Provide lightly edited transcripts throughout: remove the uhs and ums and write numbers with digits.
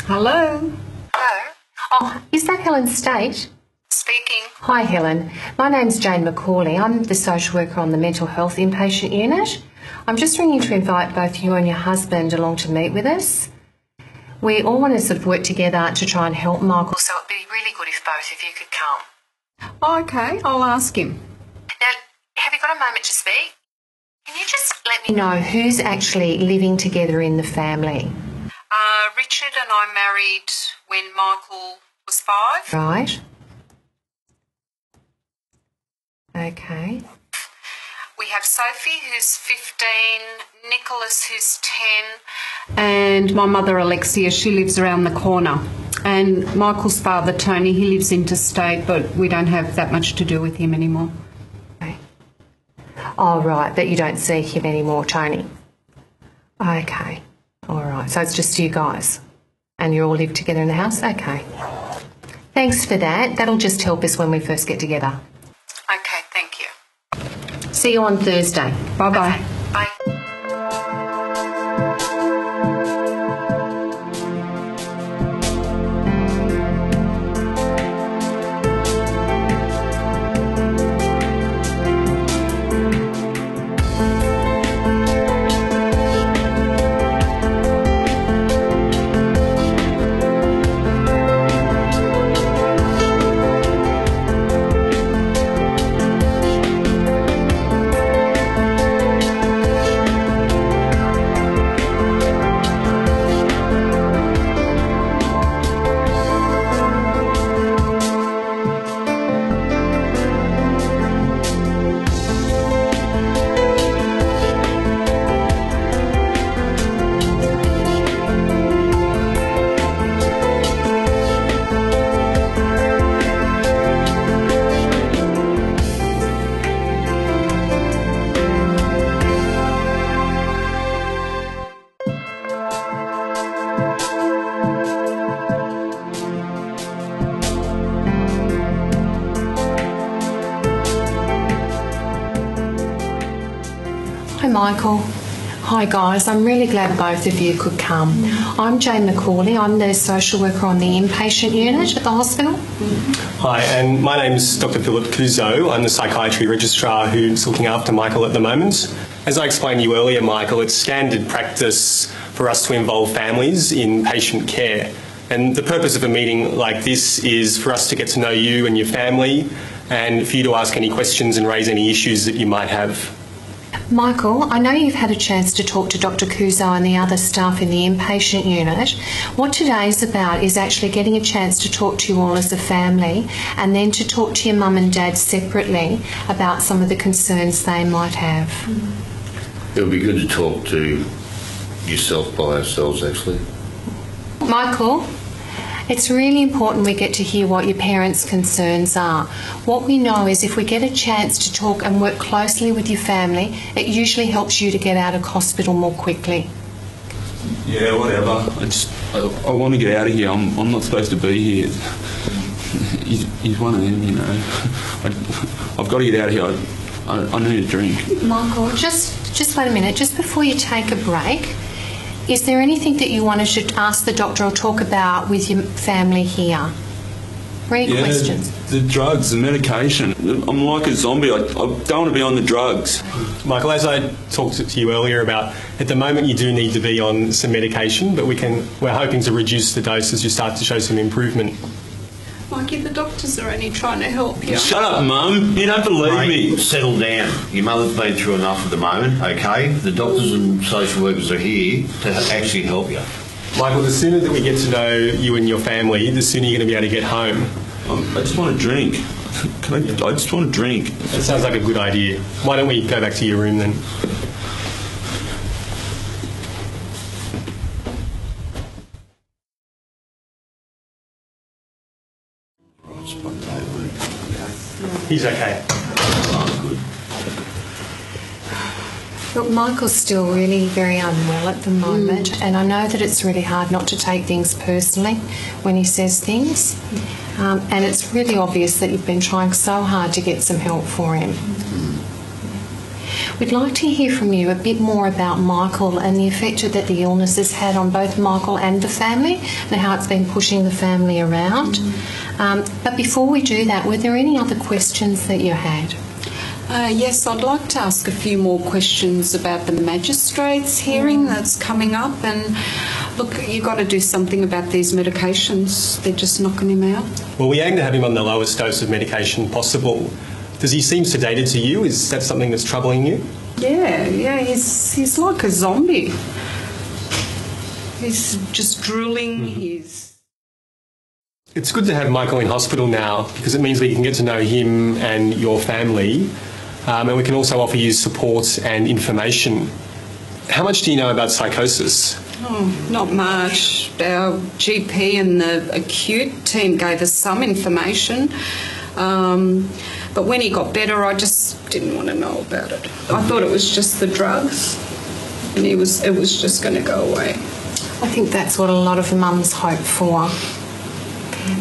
Hello? Hello? Oh, is that Helen State? Speaking. Hi Helen, my name's Jane McCauley. I'm the social worker on the mental health inpatient unit. I'm just ringing to invite both you and your husband along to meet with us. We all want to sort of work together to try and help Michael, so it'd be really good if both of you could come. Okay, I'll ask him. Now, have you got a moment to speak? Can you just let me know who's actually living together in the family? Richard and I married when Michael was 5. Right. Okay. We have Sophie, who's 15, Nicholas, who's 10. And my mother, Alexia, she lives around the corner. And Michael's father, Tony, he lives interstate, but we don't have that much to do with him anymore. Okay. Oh, right, that you don't see him anymore, Tony. Okay. All right, so it's just you guys. And you all live together in the house? Okay. Thanks for that. That'll just help us when we first get together. Okay, thank you. See you on Thursday. Bye-bye. Okay, bye. Hi Michael. Hi guys, I'm really glad both of you could come. I'm Jane McCauley, I'm the social worker on the inpatient unit at the hospital. Hi, and my name's Dr. Philip Kuzo. I'm the psychiatry registrar who's looking after Michael at the moment. As I explained to you earlier, Michael, it's standard practice for us to involve families in patient care. And the purpose of a meeting like this is for us to get to know you and your family and for you to ask any questions and raise any issues that you might have. Michael, I know you've had a chance to talk to Dr. Kuzo and the other staff in the inpatient unit. What today's about is actually getting a chance to talk to you all as a family and then to talk to your mum and dad separately about some of the concerns they might have. It would be good to talk to yourself by ourselves, actually. Michael, it's really important we get to hear what your parents' concerns are. What we know is if we get a chance to talk and work closely with your family, it usually helps you to get out of hospital more quickly. Yeah, whatever. I want to get out of here. I'm not supposed to be here. He's one of them, you know. I've got to get out of here. I need a drink. Michael, just wait a minute. Just before you take a break, is there anything that you wanted to ask the doctor or talk about with your family here? Any questions? The drugs, the medication. I'm like a zombie. I don't want to be on the drugs. Michael, as I talked to you earlier about, at the moment you do need to be on some medication, but we're hoping to reduce the dose as you start to show some improvement. Mikey, the doctors are only trying to help you. Shut up, Mum. You don't believe me. Settle down. Your mother's been through enough at the moment, okay? The doctors and social workers are here to actually help you. Michael, the sooner that we get to know you and your family, the sooner you're going to be able to get home. I just want to drink. I just want to drink. That sounds like a good idea. Why don't we go back to your room then? He's okay. Look, Michael's still really very unwell at the moment, and I know that it's really hard not to take things personally when he says things. And it's really obvious that you've been trying so hard to get some help for him. We'd like to hear from you a bit more about Michael and the effect that the illness has had on both Michael and the family and how it's been pushing the family around. But before we do that, were there any other questions that you had? Yes, I'd like to ask a few more questions about the magistrate's hearing that's coming up. And look, you've got to do something about these medications. They're just knocking him out. Well, we aim to have him on the lowest dose of medication possible. Does he seem sedated to you? Is that something that's troubling you? Yeah, he's like a zombie. He's just drooling. It's good to have Michael in hospital now because it means we can get to know him and your family, and we can also offer you support and information. How much do you know about psychosis? Oh, not much. Our GP and the acute team gave us some information, but when he got better, I just didn't want to know about it. I thought it was just the drugs, and it was just going to go away. I think that's what a lot of mums hope for.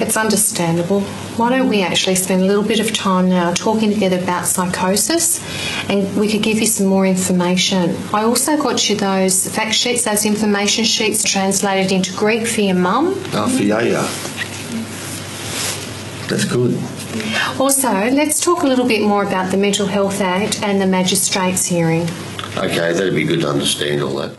It's understandable. Why don't we actually spend a little bit of time now talking together about psychosis, and we could give you some more information. I also got you those fact sheets, those information sheets translated into Greek for your mum. Oh, for Yaya. That's good. Also, let's talk a little bit more about the Mental Health Act and the Magistrates hearing. Okay, that'd be good to understand all that.